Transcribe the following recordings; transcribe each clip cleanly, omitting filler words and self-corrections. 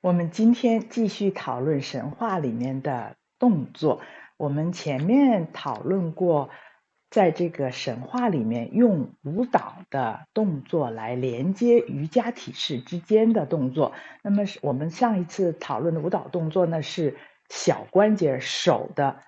我们今天继续讨论神话里面的动作。我们前面讨论过，在这个神话里面用舞蹈的动作来连接瑜伽体式之间的动作。那么我们上一次讨论的舞蹈动作呢，是小关节手的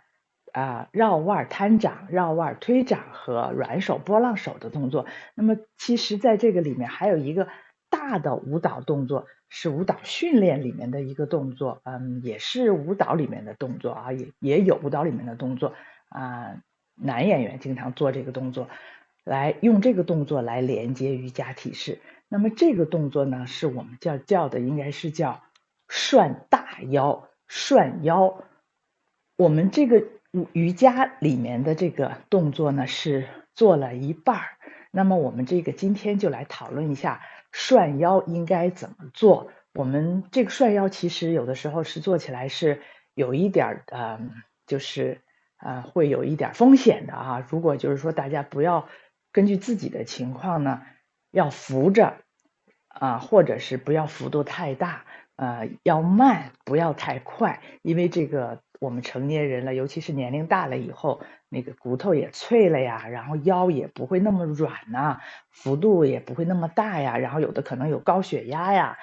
绕腕摊掌、绕腕推掌和软手波浪手的动作。那么其实在这个里面还有一个大的舞蹈动作，是舞蹈训练里面的一个动作，也是舞蹈里面的动作啊，也有舞蹈里面的动作啊，男演员经常做这个动作，来用这个动作来连接瑜伽体式。那么这个动作呢，是我们叫的应该是叫涮大腰、涮腰。我们这个瑜伽里面的这个动作呢，是做了一半儿。那么我们今天就来讨论一下涮腰应该怎么做。我们这个涮腰其实有的时候是做起来是有一点就是会有一点风险的啊。如果就是说大家不要根据自己的情况呢，要扶着或者是不要幅度太大，要慢，不要太快，因为这个我们成年人了，尤其是年龄大了以后，那个骨头也脆了呀，然后腰也不会那么软呐，幅度也不会那么大呀，然后有的可能有高血压呀，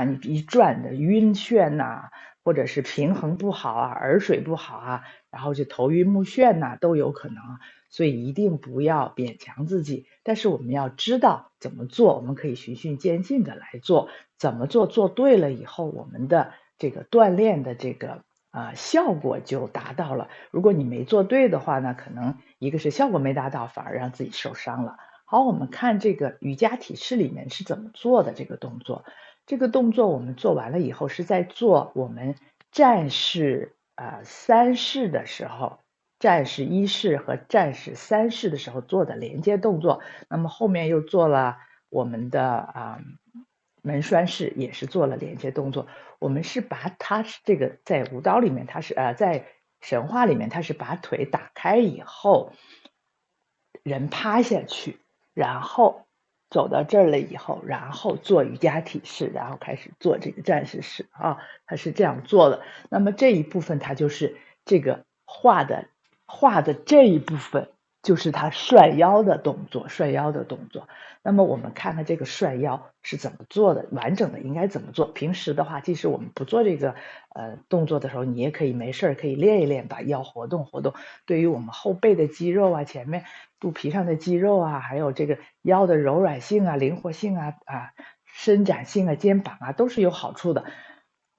你一转的晕眩呐，或者是平衡不好啊，耳水不好啊，然后就头晕目眩呐，都有可能。所以一定不要勉强自己，但是我们要知道怎么做，我们可以循序渐进的来做，怎么做做对了以后，我们的这个锻炼的这个效果就达到了。如果你没做对的话呢，可能一个是效果没达到，反而让自己受伤了。好，我们看这个瑜伽体式里面是怎么做的这个动作。这个动作我们做完了以后，是在做我们战士三式的时候，战士一式和战士三式的时候做的连接动作。那么后面又做了我们的门栓式，也是做了连接动作。我们是把它这个在舞蹈里面，它是在神话里面，它是把腿打开以后，人趴下去，然后走到这儿了以后，然后做瑜伽体式，然后开始做这个战士式啊，它是这样做的。那么这一部分它就是这个画的这一部分，就是它涮腰的动作，涮腰的动作。那么我们看看这个涮腰是怎么做的，完整的应该怎么做。平时的话，即使我们不做这个动作的时候，你也可以没事可以练一练，把腰活动活动。对于我们后背的肌肉前面肚皮上的肌肉还有这个腰的柔软性灵活性伸展性肩膀都是有好处的。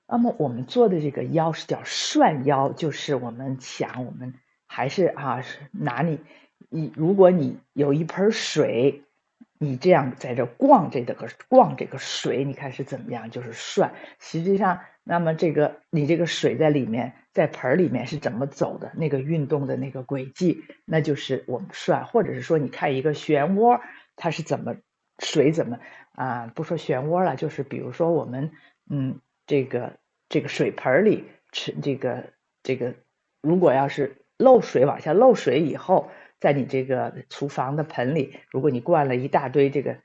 那么我们做的这个腰是叫涮腰，就是我们还是拿如果你有一盆水，你这样在这逛这个水，你看是怎么样？就是涮。实际上，那么你这个水在里面，在盆里面是怎么走的？那个运动的那个轨迹，那就是我们涮。或者是说，你看一个漩涡，它是水怎么不说漩涡了，就是比如说我们这个水盆里这个，如果要是往下漏水以后，在你这个厨房的盆里，如果你灌了一大堆这个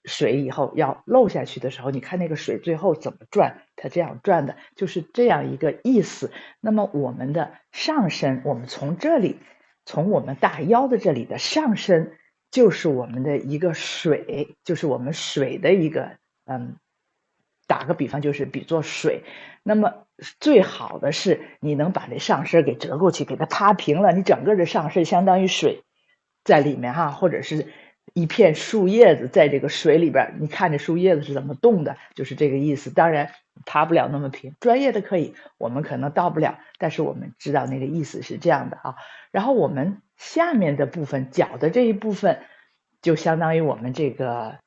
水以后要漏下去的时候，你看那个水最后怎么转，它这样转的就是这样一个意思。那么我们的上身，我们从我们大腰的这里的上身，就是我们的一个水，就是我们水的一个打个比方，就是比作水。那么最好的是你能把这上身给折过去，给它趴平了，你整个的上身相当于水在里面或者是一片树叶子在这个水里边，你看着树叶子是怎么动的，就是这个意思。当然趴不了那么平，专业的可以，我们可能到不了，但是我们知道那个意思是这样的然后我们下面的部分，脚的这一部分，就相当于我们这个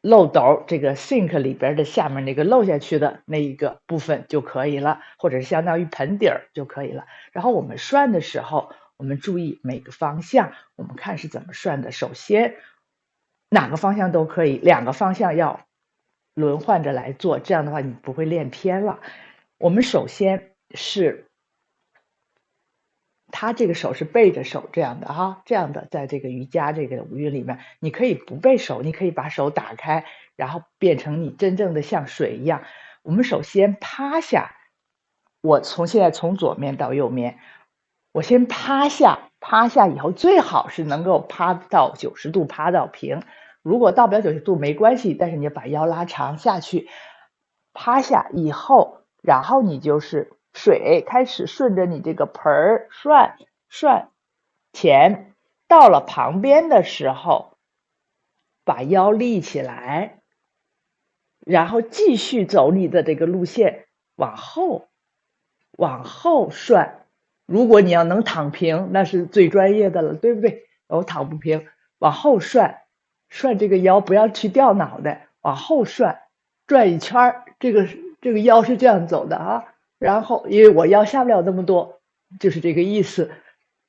漏斗这个 sink 里边的下面那个漏下去的那一个部分就可以了，或者是相当于盆底儿就可以了。然后我们涮的时候，我们注意每个方向，我们看是怎么涮的。首先，哪个方向都可以，两个方向要轮换着来做，这样的话你不会练偏了。我们首先是他这个手是背着手这样的这样的，在这个瑜伽这个舞韵里面，你可以不背手，你可以把手打开，然后变成你真正的像水一样。我们首先趴下，我现在从左面到右面，我先趴下，趴下以后最好是能够趴到90度，趴到平。如果到不了90度没关系，但是你把腰拉长下去，趴下以后，然后你就是水开始顺着你这个盆儿涮前，到了旁边的时候，把腰立起来，然后继续走你的这个路线，往后涮。如果你要能躺平，那是最专业的了，对不对？我躺不平，往后涮这个腰，不要去掉脑袋，往后转一圈儿。这个腰是这样走的啊。然后因为我腰下不了那么多，就是这个意思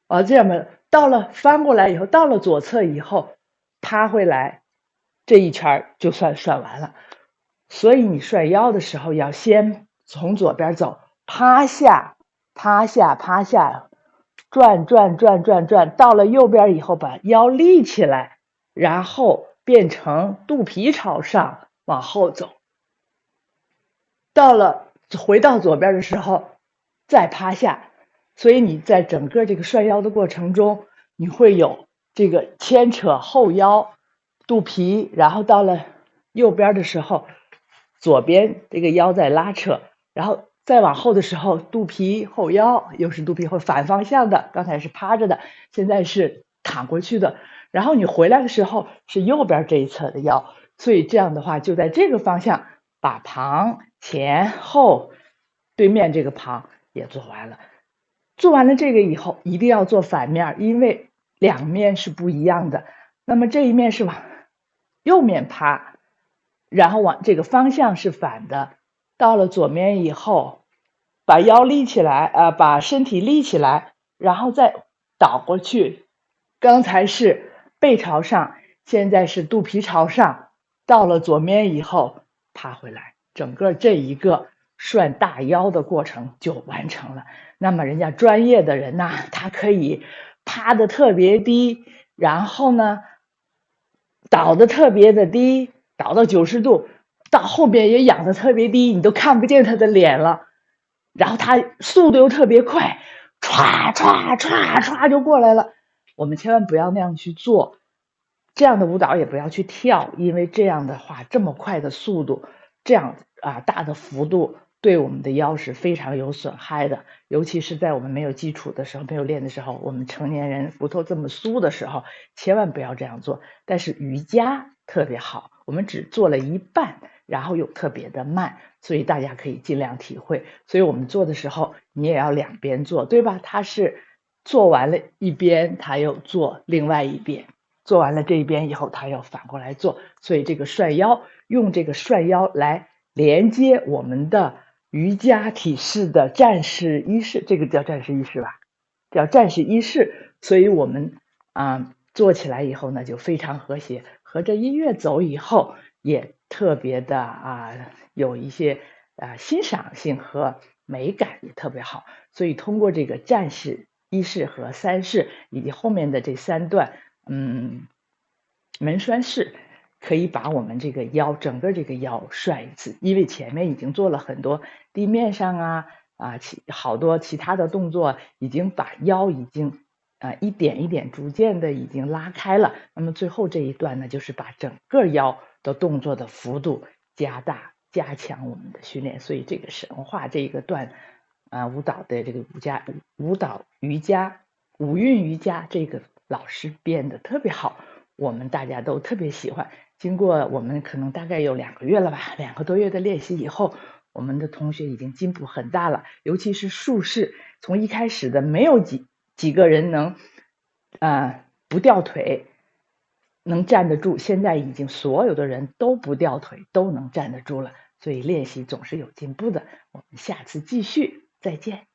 啊。这样的到了翻过来以后，到了左侧以后，趴回来，这一圈就算涮完了。所以你涮腰的时候，要先从左边走，趴下，转，到了右边以后，把腰立起来，然后变成肚皮朝上往后走。到了回到左边的时候，再趴下。所以你在整个这个涮腰的过程中，你会有这个牵扯后腰、肚皮，然后到了右边的时候，左边这个腰在拉扯，然后再往后的时候，肚皮后腰又是肚皮后反方向的，刚才是趴着的，现在是躺过去的。然后你回来的时候是右边这一侧的腰，所以这样的话就在这个方向把旁前后对面这个旁也做完了。做完了这个以后，一定要做反面，因为两面是不一样的。那么这一面是往右面趴，然后往这个方向是反的。到了左面以后，把腰立起来，把身体立起来，然后再倒过去。刚才是背朝上，现在是肚皮朝上。到了左面以后，趴回来，整个这一个涮大腰的过程就完成了。那么人家专业的人呢，他可以趴的特别低，然后呢倒的特别的低，倒到90度，到后边也仰的特别低，你都看不见他的脸了。然后他速度又特别快，歘就过来了。我们千万不要那样去做，这样的舞蹈也不要去跳，因为这样的话，这么快的速度，这样大的幅度，对我们的腰是非常有损害的。尤其是在我们没有基础的时候，没有练的时候，我们成年人骨头这么酥的时候，千万不要这样做。但是瑜伽特别好，我们只做了一半，然后又特别的慢，所以大家可以尽量体会。所以我们做的时候，你也要两边做，对吧？他是做完了一边，他又做另外一边，做完了这一边以后，他要反过来做。所以这个涮腰，用这个涮腰来连接我们的瑜伽体式的战士一式，这个叫战士一式吧，叫战士一式。所以我们做起来以后呢，就非常和谐，和着音乐走以后，也特别的有一些欣赏性和美感，也特别好。所以通过这个战士一式和三式以及后面的这3段门栓式，可以把我们这个腰整个这个腰涮一次。因为前面已经做了很多地面上好多其他的动作，已经把腰已经一点一点逐渐的已经拉开了。那么最后这一段呢，就是把整个腰的动作的幅度加大，加强我们的训练。所以这个神话这一个段舞蹈的这个瑜伽五韵瑜伽，这个老师编的特别好，我们大家都特别喜欢。经过我们可能大概有2个月了吧，2个多月的练习以后，我们的同学已经进步很大了。尤其是术式，从一开始的没有几个人能不掉腿能站得住，现在已经所有的人都不掉腿，都能站得住了。所以练习总是有进步的。我们下次继续，再见。